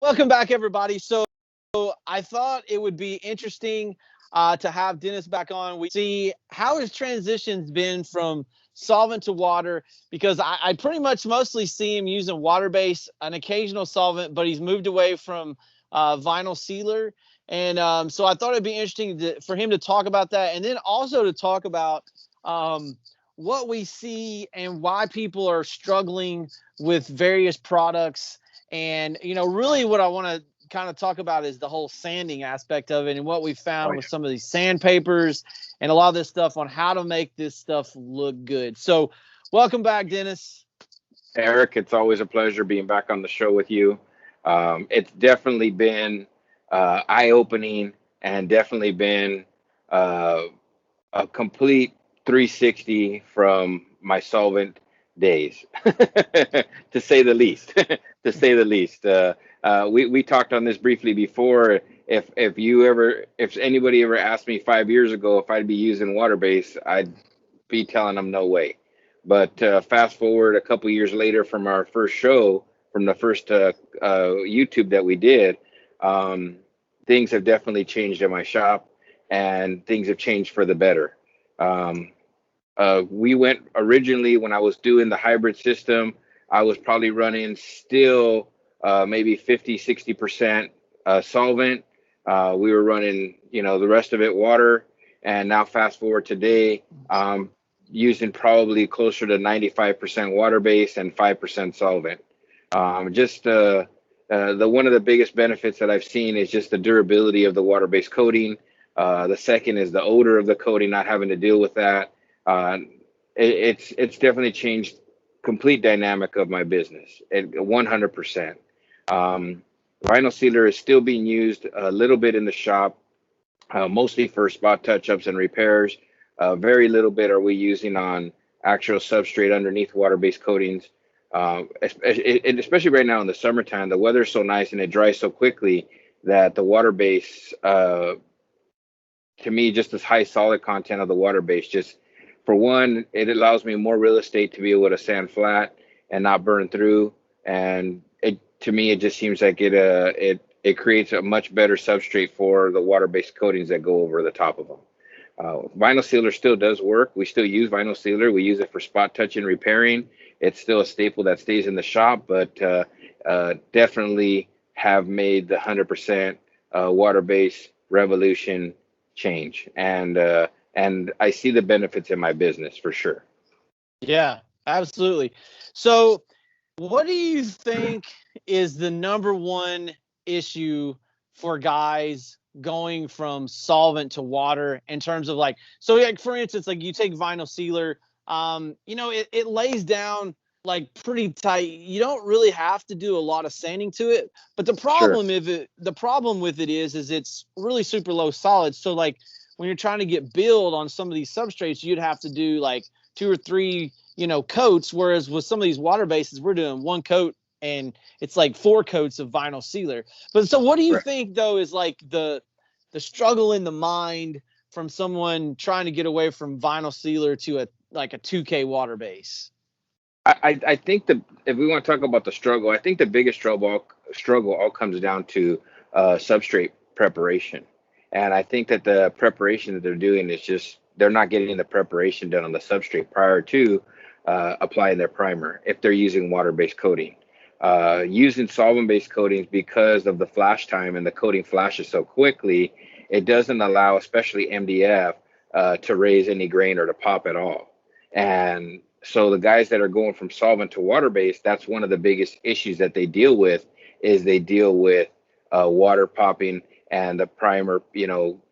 Welcome back, everybody. So I thought it would be interesting to have Dennis back on. We see how his transition's been from solvent to water because I pretty much mostly see him using water base, an occasional solvent, but he's moved away from vinyl sealer. And so I thought it'd be interesting for him to talk about that, and then also to talk about um, what we see and why people are struggling with various products. And really, what I want to kind of talk about is the whole sanding aspect of it and what we Oh found with yeah. some of these sandpapers and a lot of this stuff on how to make this stuff look good. So, welcome back, Dennis. Eric, it's always a pleasure being back on the show with you. It's definitely been eye-opening and definitely been uh, a complete 360 from my solvent days, to say the least. To say the least. We talked on this briefly before. If anybody ever asked me 5 years ago if I'd be using water base, I'd be telling them no way. But fast forward a couple years later from our first show, from the first YouTube that we did, um, things have definitely changed in my shop, and things have changed for the better. Um, we went originally when I was doing the hybrid system, I was probably running still maybe 50, 60% solvent. We were running, the rest of it water. And now fast forward today, using probably closer to 95% water base and 5% solvent. Just the one of the biggest benefits that I've seen is just the durability of the water-based coating. The second is the odor of the coating, not having to deal with that. Uh, it's definitely changed complete dynamic of my business at 100%. Um, Vinyl sealer is still being used a little bit in the shop, mostly for spot touch-ups and repairs. Very little bit are we using on actual substrate underneath water-based coatings. Especially right now in the summertime, the weather's so nice and it dries so quickly that the water base, to me, just this high solid content of the water base, just for one, it allows me more real estate to be able to sand flat and not burn through. And to me, it just seems like it creates a much better substrate for the water based coatings that go over the top of them. Vinyl sealer still does work. We still use vinyl sealer. We use it for spot touching, repairing. It's still a staple that stays in the shop, but definitely have made the 100% water based revolution change. And I see the benefits in my business for sure. Yeah, absolutely. So, what do you think is the number one issue for guys going from solvent to water in terms of like for instance, like you take vinyl sealer, it lays down like pretty tight. You don't really have to do a lot of sanding to it. But Sure. the problem with it is it's really super low solid. So like when you're trying to get build on some of these substrates, you'd have to do like two or three, coats. Whereas with some of these water bases, we're doing one coat and it's like four coats of vinyl sealer. But so what do you Right. think though is like the struggle in the mind from someone trying to get away from vinyl sealer to a 2K water base? I think that if we want to talk about the struggle, I think the biggest struggle all comes down to substrate preparation. And I think that the preparation that they're doing is just they're not getting the preparation done on the substrate prior to applying their primer if they're using water-based coating. Using solvent-based coatings, because of the flash time and the coating flashes so quickly, it doesn't allow, especially MDF, to raise any grain or to pop at all. And so the guys that are going from solvent to water-based, that's one of the biggest issues that they deal with, is they deal with water popping and the primer,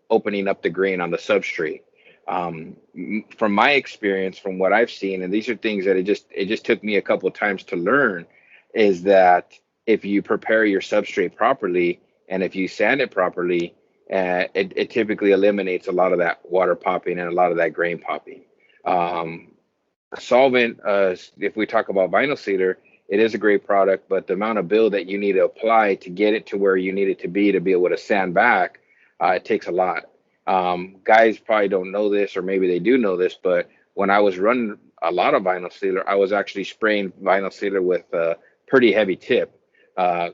opening up the grain on the substrate. From my experience, from what I've seen, and these are things that it just took me a couple of times to learn, is that if you prepare your substrate properly and if you sand it properly, it typically eliminates a lot of that water popping and a lot of that grain popping. Um, Solvent, if we talk about vinyl sealer, it is a great product, but the amount of build that you need to apply to get it to where you need it to be able to sand back, it takes a lot. Guys probably don't know this, or maybe they do know this, but when I was running a lot of vinyl sealer, I was actually spraying vinyl sealer with a pretty heavy tip.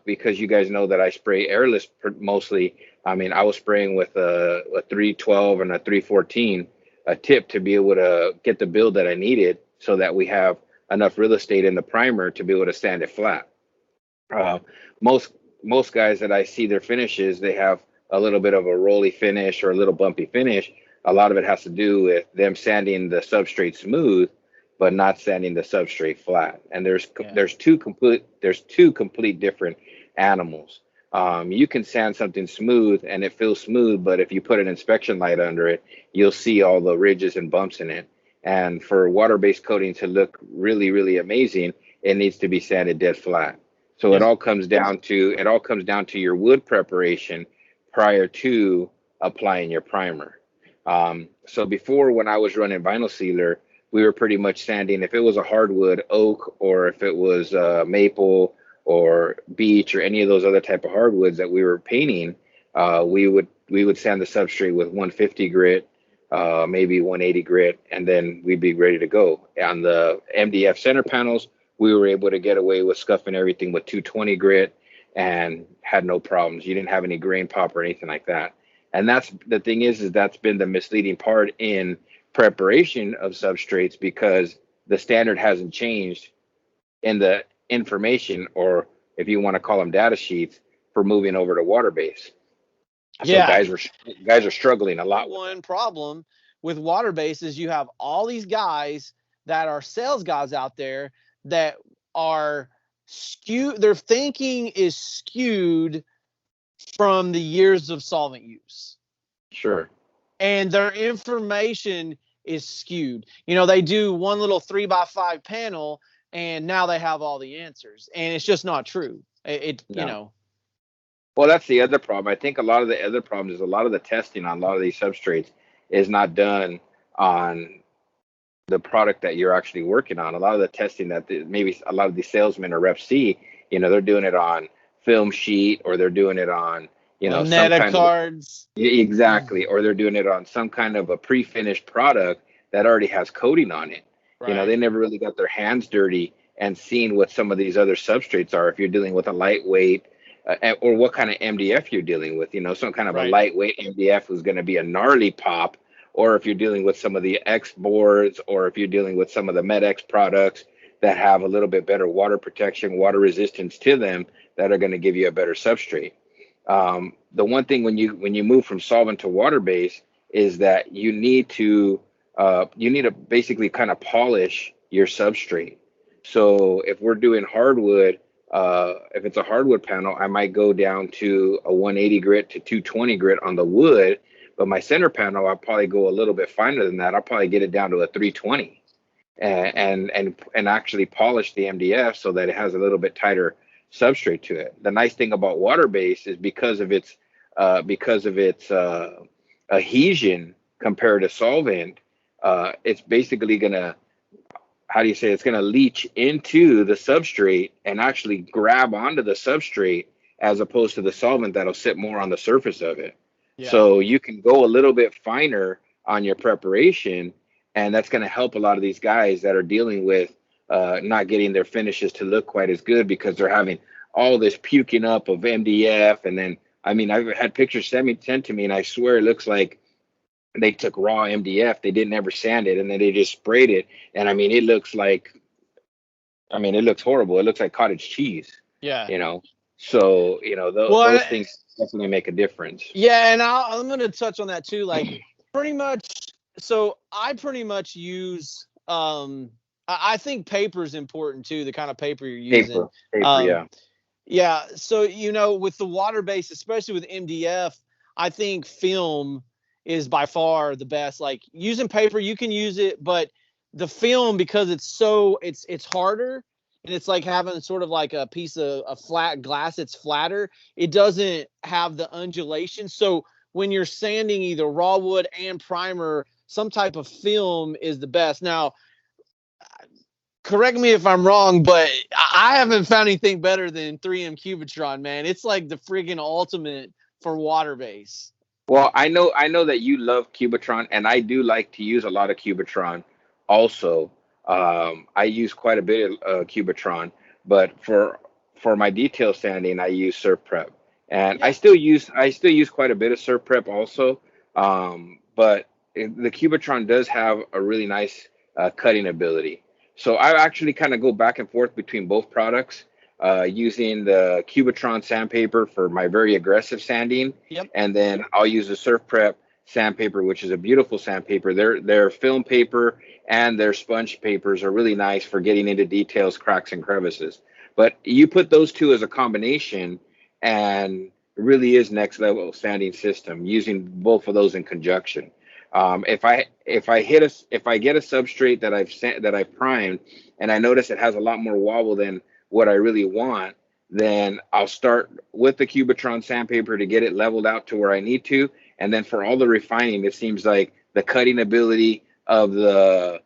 because you guys know that I spray airless mostly. I mean, I was spraying with a 312 and a 314 a tip to be able to get the build that I needed so that we have enough real estate in the primer to be able to sand it flat. Uh, most most guys that I see their finishes, they have a little bit of a rolly finish or a little bumpy finish. A lot of it has to do with them sanding the substrate smooth, but not sanding the substrate flat. And Yeah. there's two complete different animals. You can sand something smooth and it feels smooth, but if you put an inspection light under it, you'll see all the ridges and bumps in it. And for water-based coating to look really, really amazing, it needs to be sanded dead flat. So Yep. it all comes down to your wood preparation prior to applying your primer. So before, when I was running vinyl sealer, we were pretty much sanding if it was a hardwood oak or if it was maple or beech or any of those other type of hardwoods that we were painting. We would sand the substrate with 150 grit, maybe 180 grit, and then we'd be ready to go. On the MDF center panels, we were able to get away with scuffing everything with 220 grit and had no problems. You didn't have any grain pop or anything like that. And that's the thing is that's been the misleading part in preparation of substrates because the standard hasn't changed in the information, or if you want to call them data sheets, for moving over to water base. So Yeah. guys are struggling a lot with that. One problem with water base is you have all these guys that are sales guys out there that are skewed. Their thinking is skewed from the years of solvent use, Sure. and their information is skewed. They do one little 3x5 panel and now they have all the answers, and it's just not true. It No. Well, that's the other problem. I think a lot of the other problems is a lot of the testing on a lot of these substrates is not done on the product that you're actually working on. A lot of the testing that maybe a lot of these salesmen or reps see, they're doing it on film sheet, or they're doing it on, some Neta kind of cards. exactly, or they're doing it on some kind of a pre-finished product that already has coating on it. Right. They never really got their hands dirty and seen what some of these other substrates are. If you're dealing with a lightweight, or what kind of MDF you're dealing with, some kind of a Right. lightweight MDF who's going to be a gnarly pop, or if you're dealing with some of the X boards, or if you're dealing with some of the MedX products that have a little bit better water protection, water resistance to them, that are going to give you a better substrate. The one thing when you move from solvent to water base is that you need to basically kind of polish your substrate. So if we're doing hardwood, if it's a hardwood panel, I might go down to a 180 grit to 220 grit on the wood, but my center panel, I'll probably go a little bit finer than that. I'll probably get it down to a 320 and actually polish the MDF so that it has a little bit tighter substrate to it. The nice thing about water base is because of its adhesion compared to solvent, it's basically gonna, how do you say, it's going to leach into the substrate and actually grab onto the substrate, as opposed to the solvent that'll sit more on the surface of it. Yeah. So you can go a little bit finer on your preparation, and that's going to help a lot of these guys that are dealing with not getting their finishes to look quite as good because they're having all this puking up of MDF. And then, I mean, I've had pictures sent to me, and I swear it looks like they took raw MDF. They didn't ever sand it, and then they just sprayed it. And I mean, it looks horrible. It looks like cottage cheese. Yeah. So those things definitely make a difference. Yeah, and I'm going to touch on that too. Like, pretty much. So I pretty much use. I think paper is important too. The kind of paper you're using. Paper, yeah. Yeah. So with the water base, especially with MDF, I think film is by far the best. Like, using paper, you can use it, but the film, because it's harder, and it's like having sort of like a piece of flat glass. It's flatter. It doesn't have the undulation. So when you're sanding either raw wood and primer, some type of film is the best. Now, correct me if I'm wrong, but I haven't found anything better than 3M Cubitron, man. It's like the friggin' ultimate for water base. Well, I know that you love Cubitron, and I do like to use a lot of Cubitron also. I use quite a bit of Cubitron, but for for my detail sanding, I use Surf Prep, and Yeah. I still use quite a bit of Surf Prep also. But the Cubitron does have a really nice cutting ability. So I actually kind of go back and forth between both products, using the Cubitron sandpaper for my very aggressive sanding, Yep. and then I'll use the Surf Prep sandpaper, which is a beautiful sandpaper. Their film paper and their sponge papers are really nice for getting into details, cracks, and crevices. But you put those two as a combination, and it really is next level sanding system using both of those in conjunction. If I get a substrate that I've primed, and I notice it has a lot more wobble than what I really want, then I'll start with the Cubitron sandpaper to get it leveled out to where I need to, and then for all the refining, it seems like the cutting ability of the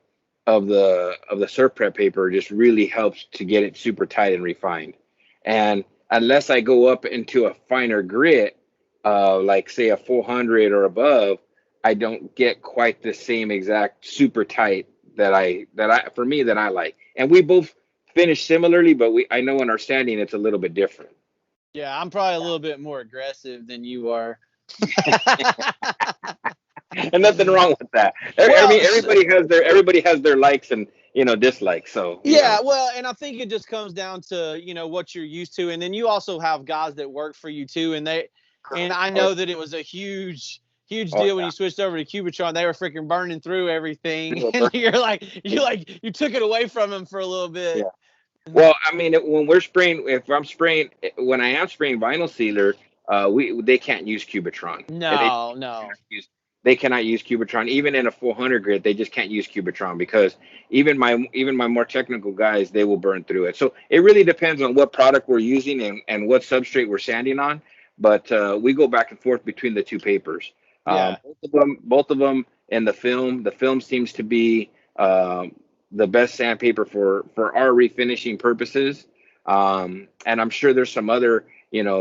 Surf Prep paper just really helps to get it super tight and refined. And unless I go up into a finer grit, like say a 400 or above, I don't get quite the same exact super tight that I like. And we both finish similarly, but I know in our standing it's a little bit different. Yeah, I'm probably a little bit more aggressive than you are. And nothing wrong with that. I Well, mean, everybody has their likes and dislikes. So yeah, well, and I think it just comes down to, what you're used to. And then you also have guys that work for you too. And I Oh, know that it was a huge oh deal when you switched over to Cubitron. They were freaking burning through everything. And yeah. you took it away from them for a little bit. Well, I mean, when I am spraying vinyl sealer, they can't use Cubitron. No, no. They cannot use Cubitron even in a 400 grit. They just can't use Cubitron because even my more technical guys, they will burn through it. So it really depends on what product we're using and what substrate we're sanding on. But we go back and forth between the two papers. Yeah. Both of them in the film. The film seems to be the best sandpaper for our refinishing purposes. And I'm sure there's some other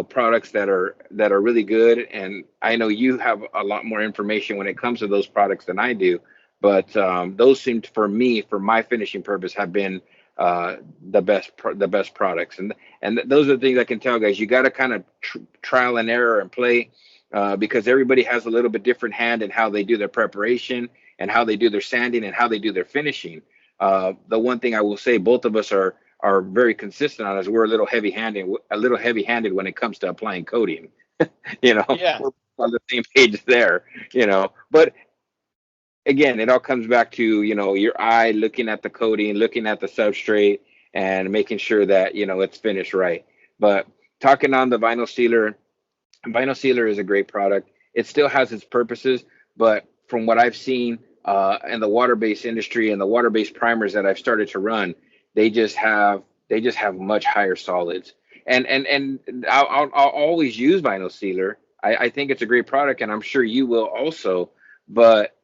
products that are really good, and I know you have a lot more information when it comes to those products than I do, but those seem to, for my finishing purpose, have been the best products. And those are the things I can tell guys. You got to kind of trial and error and play, because everybody has a little bit different hand in how they do their preparation and how they do their sanding and how they do their finishing. The one thing I will say both of us are very consistent on is we're a little heavy handed when it comes to applying coating. Yeah. We're on the same page there. But again, it all comes back to your eye looking at the coating, looking at the substrate, and making sure that it's finished right. But talking on the vinyl sealer is a great product. It still has its purposes, but from what I've seen in the water-based industry and the water-based primers that I've started to run, they just have much higher solids. And I'll always use vinyl sealer. I think it's a great product, and I'm sure you will also. But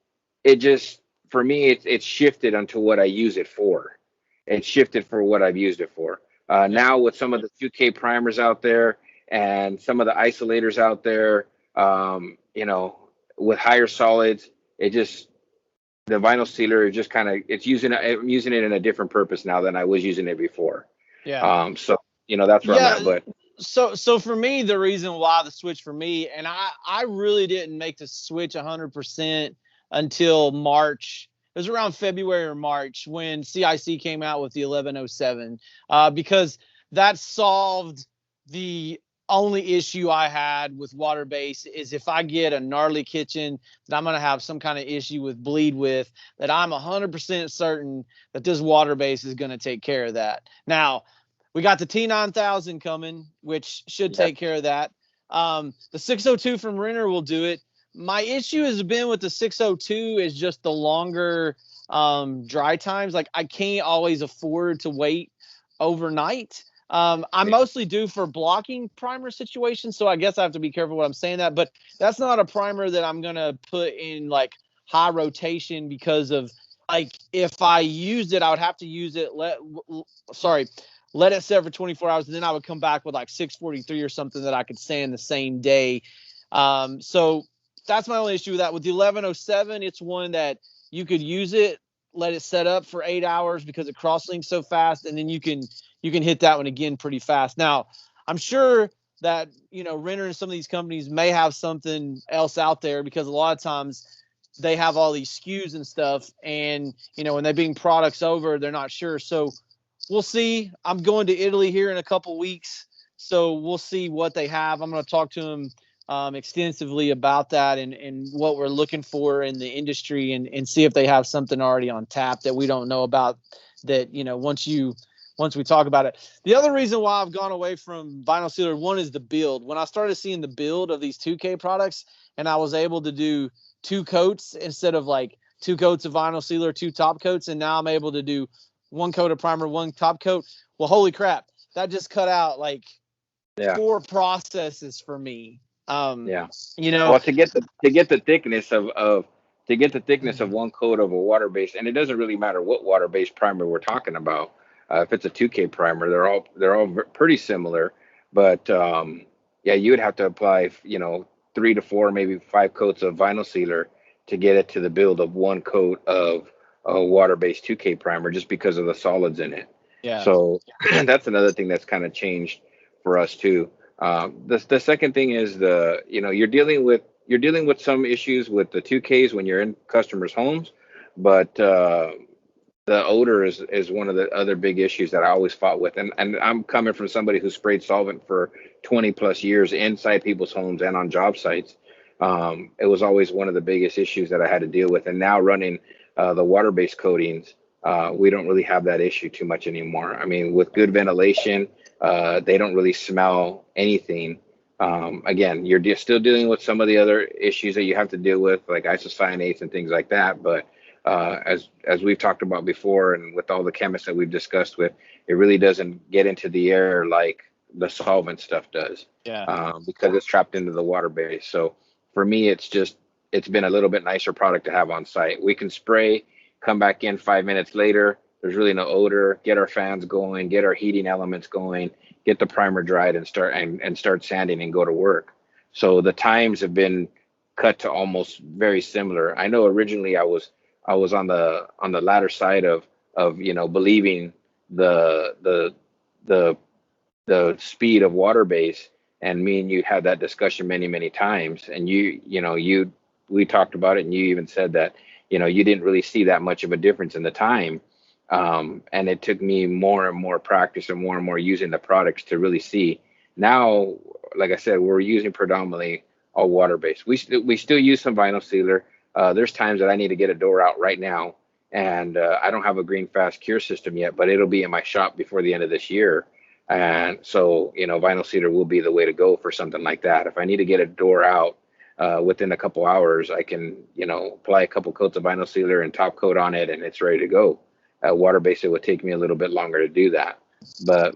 it just, for me, it's shifted onto what I use it for. It's shifted for what I've used it for. Yeah. Now with some of the 2K primers out there and some of the isolators out there, with higher solids, it just, the vinyl sealer is just kind of, I'm using it in a different purpose now than I was using it before. Yeah. So that's where I'm Yeah. at. But So for me, the reason why the switch for me, and I really didn't make the switch 100% until March. It was around February or March when CIC came out with the 1107, because that solved the only issue I had with water base is if I get a gnarly kitchen that I'm going to have some kind of issue with bleed with, that I'm 100% certain that this water base is going to take care of that. Now, we got the T9000 coming, which should take care of that. The 602 from Renner will do it. My issue has been with the 602 is just the longer dry times. Like I can't always afford to wait overnight. I mostly do for blocking primer situations, so I guess I have to be careful what I'm saying that. But that's not a primer that I'm gonna put in like high rotation because of like if I used it, I would have to use it. Let it set for 24 hours, and then I would come back with like 643 or something that I could sand the same day. So that's my only issue with that. With the 1107, it's one that you could use it, let it set up for 8 hours because it cross-links so fast, and then you can you can hit that one again pretty fast. Now, I'm sure that, Renner and some of these companies may have something else out there, because a lot of times they have all these SKUs and stuff, and when they bring products over, they're not sure. So we'll see. I'm going to Italy here in a couple weeks, so we'll see what they have. I'm going to talk to them extensively about that, and what we're looking for in the industry, and see if they have something already on tap that we don't know about, that once we talk about it. The other reason why I've gone away from vinyl sealer, one, is the build. When I started seeing the build of these 2K products, and I was able to do 2 coats instead of like 2 coats of vinyl sealer, 2 top coats, and now I'm able to do 1 coat of primer, 1 top coat. Well, holy crap, that just cut out like 4 processes for me. Well, to get the thickness of 1 coat of a water base, and it doesn't really matter what water based primer we're talking about. If it's a 2K primer, they're all pretty similar, but you would have to apply 3 to 4, maybe 5 coats of vinyl sealer to get it to the build of 1 coat of a water based 2K primer, just because of the solids in it. Yeah. So that's another thing that's kind of changed for us too. The second thing is you're dealing with some issues with the 2Ks when you're in customers' homes, but the odor is one of the other big issues that I always fought with. And I'm coming from somebody who sprayed solvent for 20 plus years inside people's homes and on job sites. It was always one of the biggest issues that I had to deal with. And now running the water-based coatings, we don't really have that issue too much anymore. I mean, with good ventilation, they don't really smell anything. Again, you're still dealing with some of the other issues that you have to deal with, like isocyanates and things like that. But as we've talked about before, and with all the chemists that we've discussed with, it really doesn't get into the air like the solvent stuff does. Because it's trapped into the water base. So for me, it's been a little bit nicer product to have on site. We can spray, come back in 5 minutes later. There's really no odor. Get our fans going, get our heating elements going, get the primer dried, and start sanding and go to work. So the times have been cut to almost very similar. I know originally I was on the latter side of believing the speed of water base, and me and you had that discussion many times, and we talked about it, and you even said that you didn't really see that much of a difference in the time. And it took me more and more practice and more using the products to really see. Now, like I said, we're using predominantly all water-based. We still use some vinyl sealer. There's times that I need to get a door out right now, and I don't have a green fast cure system yet, but it'll be in my shop before the end of this year. And so, vinyl sealer will be the way to go for something like that. If I need to get a door out within a couple hours, I can, apply a couple coats of vinyl sealer and top coat on it, and it's ready to go. Water-based, it would take me a little bit longer to do that. But,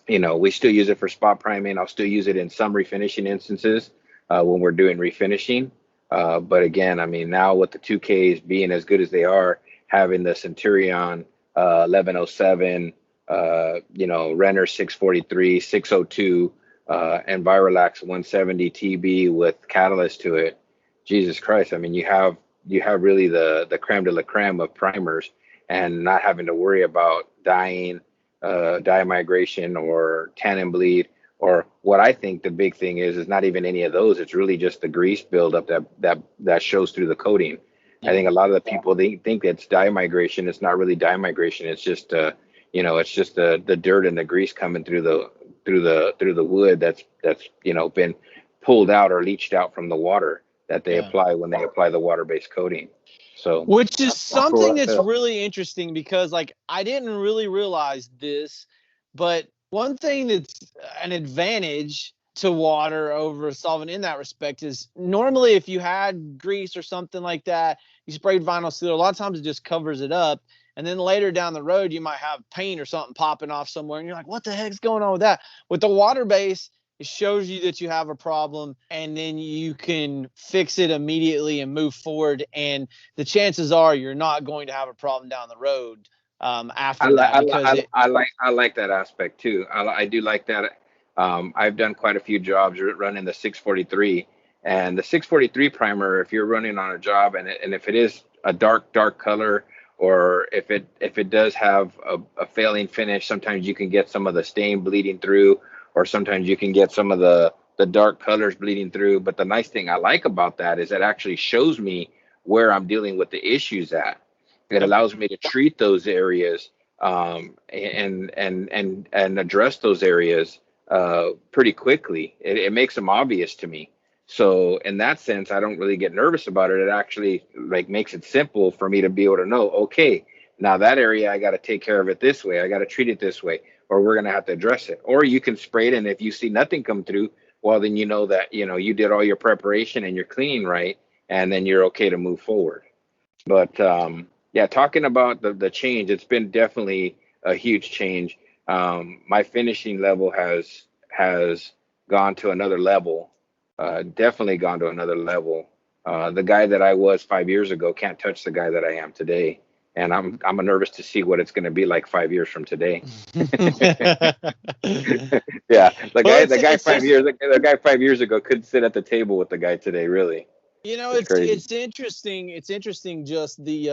we still use it for spot priming. I'll still use it in some refinishing instances when we're doing refinishing. But again, I mean, now with the 2Ks being as good as they are, having the Centurion 1107, Renner 643, 602, and Viralax 170 TB with catalyst to it. Jesus Christ. I mean, you have really the creme de la creme of primers, and not having to worry about dye migration or tannin bleed, or what I think the big thing is not even any of those. It's really just the grease buildup that shows through the coating. I think a lot of the people, they think it's dye migration. It's not really dye migration. It's just it's just the dirt and the grease coming through the wood that's been pulled out or leached out from the water that they apply when they apply the water-based coating. So, which is something that's really interesting, because like I didn't really realize this, but one thing that's an advantage to water over solvent in that respect is, normally if you had grease or something like that, you sprayed vinyl sealer, a lot of times it just covers it up. And then later down the road, you might have paint or something popping off somewhere, and you're like, what the heck's going on with that? With the water base, it shows you that you have a problem, and then you can fix it immediately and move forward. And the chances are you're not going to have a problem down the road after that. Because I like that aspect too. I do like that. I've done quite a few jobs running the 643, and the 643 primer, if you're running on a job and if it is a dark color, or if it does have a failing finish, sometimes you can get some of the stain bleeding through, or sometimes you can get some of the dark colors bleeding through. But the nice thing I like about that is it actually shows me where I'm dealing with the issues at. It Yep. allows me to treat those areas, and address those areas pretty quickly. It makes them obvious to me. So in that sense, I don't really get nervous about it. It actually like makes it simple for me to be able to know, okay, now that area I got to take care of it this way. I got to treat it this way, or we're gonna have to address it. Or you can spray it, and if you see nothing come through, well, then you know that you did all your preparation and you're cleaning right, and then you're okay to move forward. But yeah, talking about the change, it's been definitely a huge change. My finishing level has gone to another level. Definitely gone to another level. The guy that I was 5 years ago can't touch the guy that I am today, and I'm nervous to see what it's going to be like 5 years from today. Yeah, Well, the guy it's five just years the guy 5 years ago couldn't sit at the table with the guy today. Really, it's crazy. it's interesting. It's interesting just the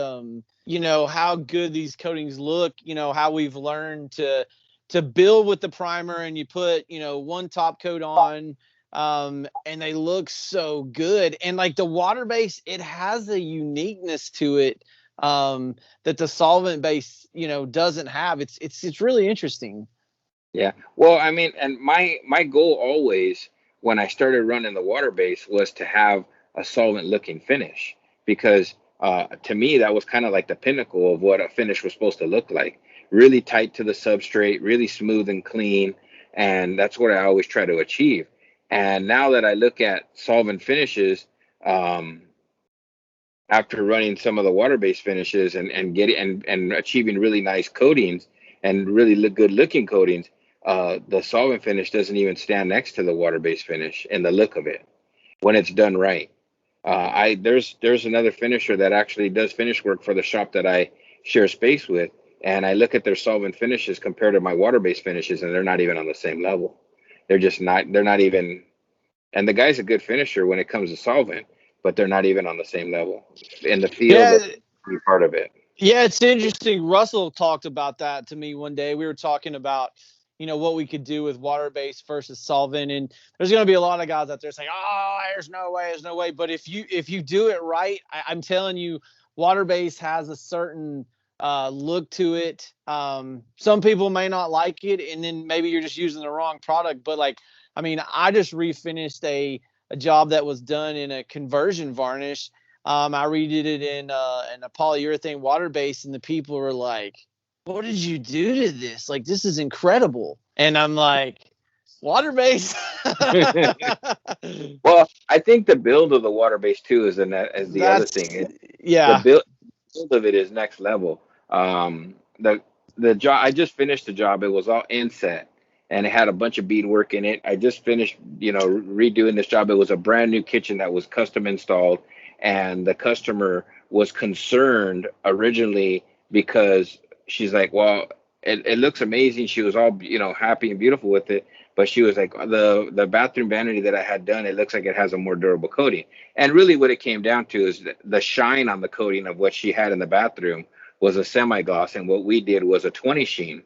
how good these coatings look, how we've learned to build with the primer, and you put, one top coat on, and they look so good. And like the water base, it has a uniqueness to it, that the solvent base, doesn't have. It's really interesting. Yeah. Well, I mean, and my goal always when I started running the water base was to have a solvent looking finish, because to me that was kind of like the pinnacle of what a finish was supposed to look like. Really tight to the substrate, really smooth and clean, and that's what I always try to achieve. And now that I look at solvent finishes, um, after running some of the water-based finishes and getting and achieving really nice coatings and really good looking coatings, the solvent finish doesn't even stand next to the water-based finish in the look of it when it's done right. I there's another finisher that actually does finish work for the shop that I share space with, and I look at their solvent finishes compared to my water-based finishes, and they're not even on the same level. They're just not. They're not even. And the guy's a good finisher when it comes to solvent, but they're not even on the same level in the field Yeah, of any part of it. Yeah, it's interesting. Russell talked about that to me one day. We were talking about, what we could do with water-based versus solvent, and there's going to be a lot of guys out there saying, "Oh, there's no way." But if you do it right, I'm telling you, water-based has a certain look to it. Some people may not like it, and then maybe you're just using the wrong product. But like, I mean, I just refinished a job that was done in a conversion varnish. I redid it in a polyurethane water base, and the people were like, "What did you do to this? Like, this is incredible." And I'm like, "Water base." Well, I think the build of the water base too is the other thing. That's The yeah. build of it is next level. The job I just finished the job. It was all inset, and it had a bunch of beadwork in it. I just finished, redoing this job. It was a brand new kitchen that was custom installed, and the customer was concerned originally because she's like, "Well, it looks amazing." She was all, happy and beautiful with it, but she was like, the bathroom vanity that I had done, it looks like it has a more durable coating. And really what it came down to is the shine on the coating of what she had in the bathroom was a semi-gloss, and what we did was a 20 sheen.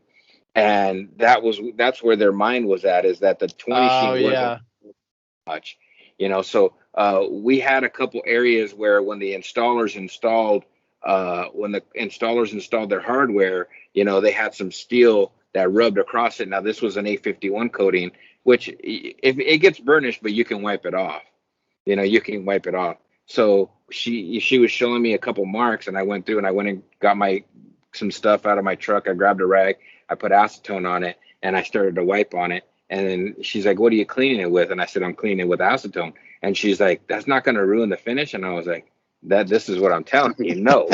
And that's where their mind was at, is that the 20 Oh sheen wasn't yeah. much, so we had a couple areas where when the installers installed their hardware, they had some steel that rubbed across it. Now this was an A51 coating, which if it gets burnished, but you can wipe it off. You can wipe it off. So she was showing me a couple marks, and I went through and I went and got some stuff out of my truck. I grabbed a rag, I put acetone on it, and I started to wipe on it. And then she's like, "What are you cleaning it with?" And I said, "I'm cleaning it with acetone." And she's like, "That's not going to ruin the finish." And I was like, This is what I'm telling you. No,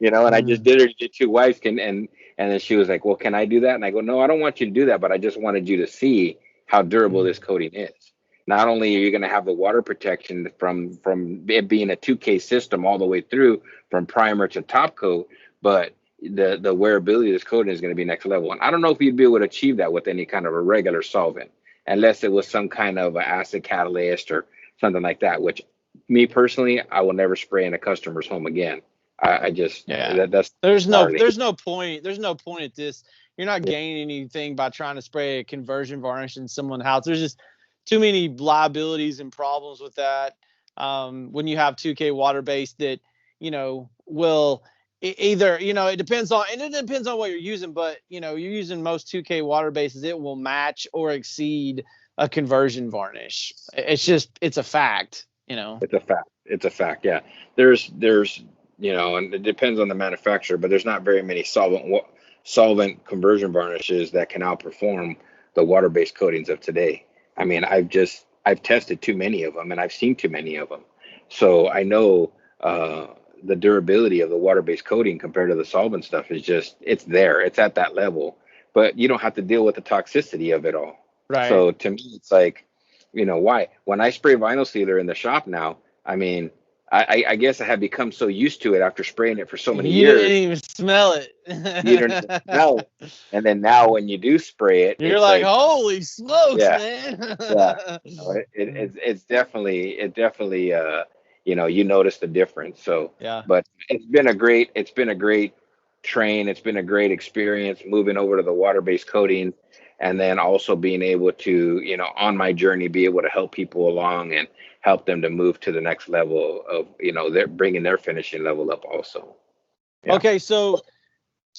And I just did her to two wives, and then she was like, "Well, can I do that?" And I go, "No, I don't want you to do that, but I just wanted you to see how durable this coating is. Not only are you going to have the water protection from it being a 2K system all the way through from primer to top coat, but the wearability of this coating is going to be next level." And I don't know if you'd be able to achieve that with any kind of a regular solvent, unless it was some kind of acid catalyst or something like that, which me personally, I will never spray in a customer's home again. I just Yeah. that's There's no gnarly. there's no point. There's no point at this. You're not Yeah, gaining anything by trying to spray a conversion varnish in someone's house. There's just too many liabilities and problems with that. When you have 2K water base that, will either, it depends on, and it depends on what you're using, but you're using most 2K water bases, it will match or exceed a conversion varnish. It's a fact. it's a fact. It's a fact. Yeah, there's and it depends on the manufacturer, but there's not very many solvent conversion varnishes that can outperform the water-based coatings of today. I mean, I've tested too many of them, and I've seen too many of them, so I know the durability of the water-based coating compared to the solvent stuff is just it's there. It's at that level, but you don't have to deal with the toxicity of it all. Right. So to me, it's like, why? When I spray vinyl sealer in the shop now, I mean, I guess I have become so used to it after spraying it for so many You didn't years, even smell you don't even it. smell it. And then now when you do spray it, You're it's like, like, holy smokes, yeah, man. yeah. It's definitely you notice the difference. So, Yeah. but it's been a great train. It's been a great experience moving over to the water-based coating, and then also being able to, on my journey, be able to help people along and help them to move to the next level of, they're bringing their finishing level up also. Yeah. Okay, so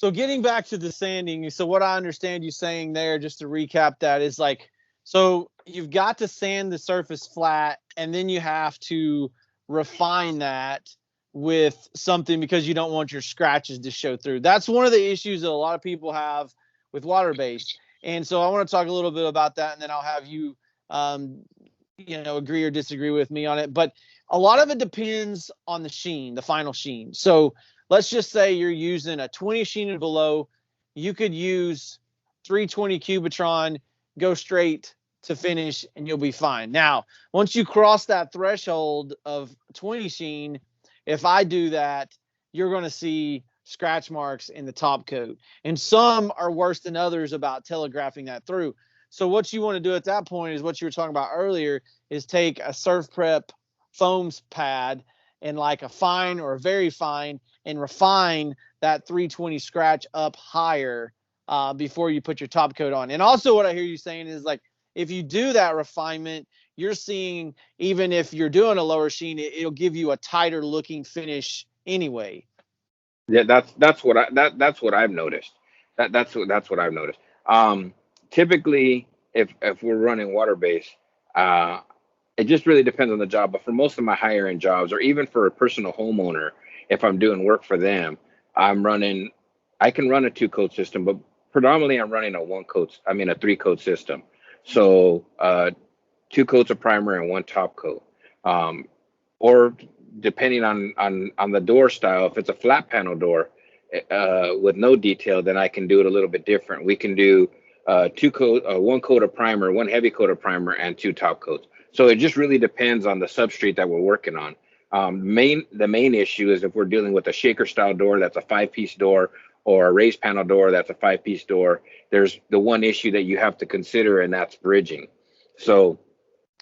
getting back to the sanding, so what I understand you saying there, just to recap that, is like, so you've got to sand the surface flat, and then you have to refine that with something because you don't want your scratches to show through. That's one of the issues that a lot of people have with water based. And so I want to talk a little bit about that, and then I'll have you, agree or disagree with me on it. But a lot of it depends on the sheen, the final sheen. So let's just say you're using a 20 sheen and below. You could use 320 Cubitron, go straight to finish, and you'll be fine. Now, once you cross that threshold of 20 sheen, if I do that, you're going to see scratch marks in the top coat. And some are worse than others about telegraphing that through. So what you want to do at that point is what you were talking about earlier, is take a Surf Prep foams pad and like a fine or a very fine, and refine that 320 scratch up higher before you put your top coat on. And also what I hear you saying is like, if you do that refinement, you're seeing, even if you're doing a lower sheen, it'll give you a tighter looking finish anyway. Yeah, that's what I've noticed. That's what I've noticed. Typically, if we're running water base, uh, it just really depends on the job. But for most of my higher end jobs, or even for a personal homeowner, if I'm doing work for them, I'm running. I can run a two coat system, but predominantly I'm running a 3 coat system. So two coats of primer and one top coat. Um, or depending on the door style, if it's a flat panel door with no detail, then I can do it a little bit different. We can do 1 coat of primer, one heavy coat of primer, and 2 top coats. So it just really depends on the substrate that we're working on. The main issue is if we're dealing with a shaker style door that's a 5-piece door, or a raised panel door that's a 5-piece door. There's the one issue that you have to consider, and that's bridging. So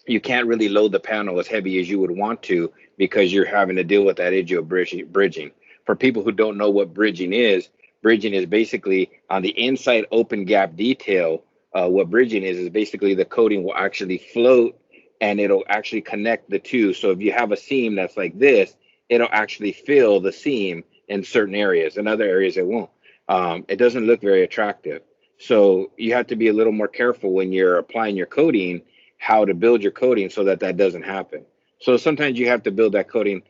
you can't really load the panel as heavy as you would want to, because you're having to deal with that issue of bridging. For people who don't know what bridging is basically on the inside open gap detail. What bridging is basically the coating will actually float, and it'll actually connect the two. So if you have a seam that's like this, it'll actually fill the seam in certain areas. In other areas, it won't. It doesn't look very attractive. So you have to be a little more careful when you're applying your coating, how to build your coating so that that doesn't happen. So sometimes you have to build that coating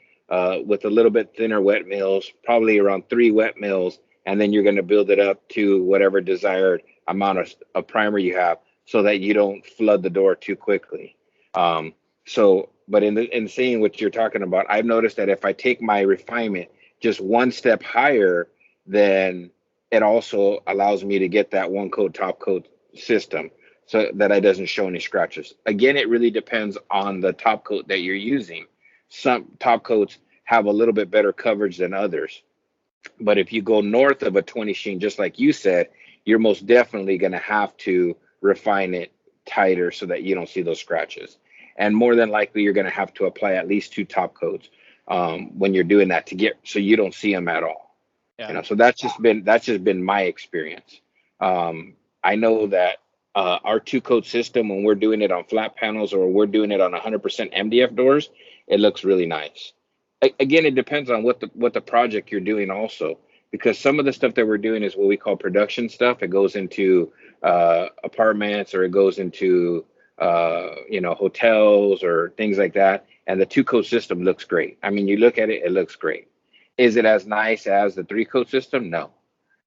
with a little bit thinner wet mills, probably around 3 wet mills, and then you're going to build it up to whatever desired amount of primer you have, so that you don't flood the door too quickly. But in seeing what you're talking about, I've noticed that if I take my refinement just one step higher, then it also allows me to get that 1 coat top coat system, so that I doesn't show any scratches. Again, it really depends on the top coat that you're using. Some top coats have a little bit better coverage than others. But if you go north of a 20 sheen, just like you said, you're most definitely going to have to refine it tighter so that you don't see those scratches. and more than likely you're going to have to apply at least 2 top coats when you're doing that so you don't see them at all. Yeah. So that's just been my experience. I know that our 2 coat system, when we're doing it on flat panels or we're doing it on 100% MDF doors, it looks really nice. Again, it depends on what the project you're doing also, because some of the stuff that we're doing is what we call production stuff. It goes into apartments, or it goes into hotels or things like that, and the 2 coat system looks great. I mean, you look at it, it looks great. Is it as nice as the 3 coat system? No,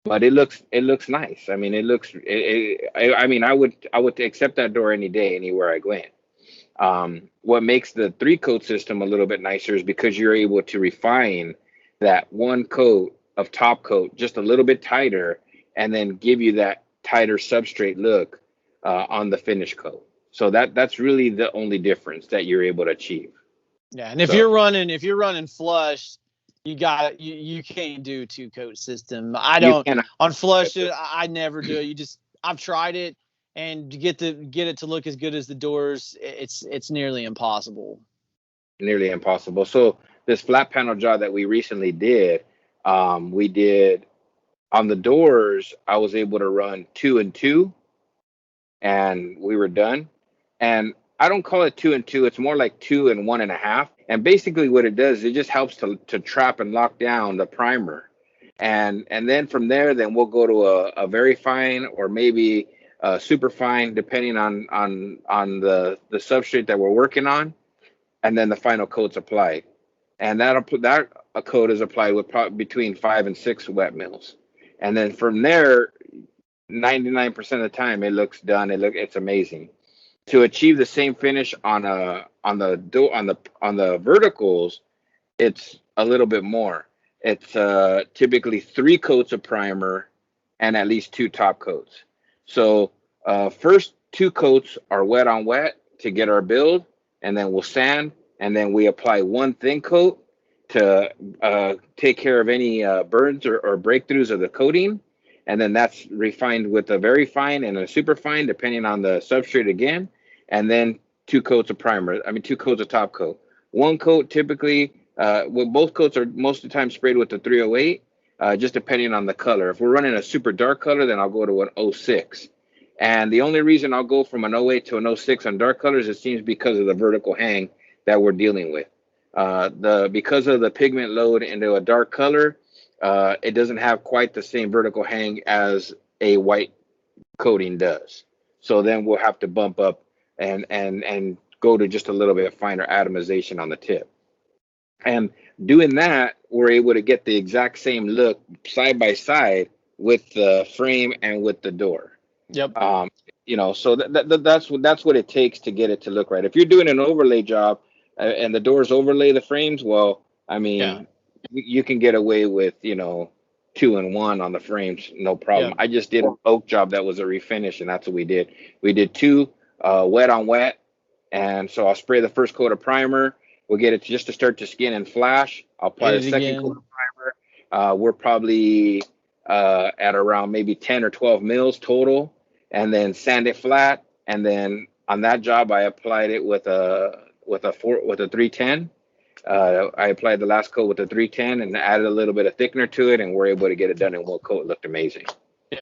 but it looks nice. I mean, I mean, I would accept that door any day, anywhere I went. What makes the 3 coat system a little bit nicer is because you're able to refine that 1 coat of top coat just a little bit tighter, and then give you that tighter substrate look on the finish coat. So that's really the only difference that you're able to achieve. Yeah, and if So you're running flush, you can't do 2 coat system. I you don't cannot. on flush. I never do it. I've tried it, and to get it to look as good as the doors, it's nearly impossible. Nearly impossible. So this flat panel job that we recently did, we did on the doors. I was able to run 2 and 2, and we were done. And I don't call it 2 and 2. It's more like 2 and 1.5. And basically, what it does, it just helps to trap and lock down the primer. And then from there, then we'll go to a very fine, or maybe super fine, depending on the substrate that we're working on. And then the final coat's applied, and that a coat is applied with between 5 and 6 wet mills. And then from there, 99% of the time, it looks done. It's amazing. To achieve the same finish on the verticals, it's a little bit more. It's typically 3 coats of primer and at least 2 top coats. So first 2 coats are wet on wet to get our build, and then we'll sand, and then we apply 1 thin coat to take care of any burns or breakthroughs of the coating. And then that's refined with a very fine and a super fine, depending on the substrate again. And then 2 coats of primer. 2 coats of top coat. 1 coat typically, both coats are most of the time sprayed with the 308, just depending on the color. If we're running a super dark color, then I'll go to an 06. And the only reason I'll go from an 08 to an 06 on dark colors, it seems, because of the vertical hang that we're dealing with. Because of the pigment load into a dark color, it doesn't have quite the same vertical hang as a white coating does. So then we'll have to bump up and go to just a little bit finer atomization on the tip. And doing that, we're able to get the exact same look side by side with the frame and with the door. Yep. So that's what it takes to get it to look right. If you're doing an overlay job and the doors overlay the frames, well, you can get away with 2 and 1 on the frames, no problem. Yep. I just did an oak job that was a refinish, and that's what we did. We did 2 wet on wet, and so I'll spray the first coat of primer. We'll get it just to start to skin and flash. I'll apply the second coat of primer. We're probably at around maybe 10 or 12 mils total, and then sand it flat. And then on that job, I applied it with a 310. I applied the last coat with the 310 and added a little bit of thickener to it, and we're able to get it done in 1 coat. It looked amazing.